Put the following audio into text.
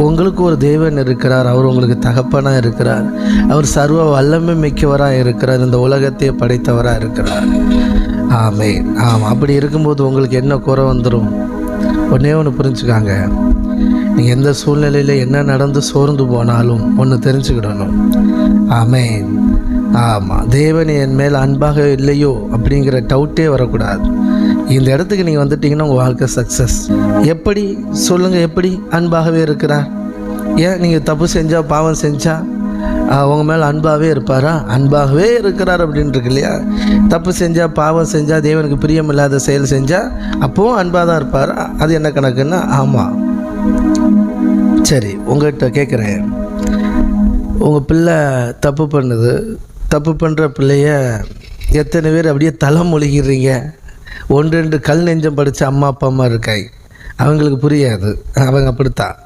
உங்களுக்கு ஒரு தேவன் இருக்கிறார். அவர் உங்களுக்கு தகப்பனாக இருக்கிறார். அவர் சர்வ வல்லமை மிக்கவராக இருக்கிறார். இந்த உலகத்தையே படைத்தவராக இருக்கிறார். ஆமென். ஆமாம். அப்படி இருக்கும்போது உங்களுக்கு என்ன குறை வந்துடும்? ஒன்றே ஒன்று புரிஞ்சுக்காங்க. நீங்கள் எந்த சூழ்நிலையில் என்ன நடந்து சோர்ந்து போனாலும் ஒன்று தெரிஞ்சுக்கிடணும். ஆமென். ஆமாம். தேவன் என் மேல் அன்பாக இல்லையோ அப்படிங்கிற டவுட்டே வரக்கூடாது. இந்த இடத்துக்கு நீங்கள் வந்துட்டீங்கன்னா உங்கள் வாழ்க்கை சக்ஸஸ். எப்படி சொல்லுங்கள்? எப்படி அன்பாகவே இருக்கிறார்? ஏன் நீங்கள் தப்பு செஞ்சால் பாவம் செஞ்சால் உங்கள் மேலே அன்பாகவே இருப்பாரா? அன்பாகவே இருக்கிறார் அப்படின்னு இருக்கு இல்லையா? தப்பு செஞ்சால் பாவம் செஞ்சால் தேவனுக்கு பிரியமில்லாத செயல் செஞ்சால் அப்போவும் அன்பாக தான் இருப்பாரா? அது என்ன கணக்குன்னா ஆமாம். சரி, உங்கள்கிட்ட கேட்குறேன். உங்கள் பிள்ளை தப்பு பண்ணுது. தப்பு பண்ணுற பிள்ளைய எத்தனை பேர் அப்படியே தலை மொழிகிறீங்க? 1-2 கல் நெஞ்சம் படித்த அம்மா அப்பா அம்மா இருக்காய். அவங்களுக்கு புரியாது. அவங்க அப்படித்தான்.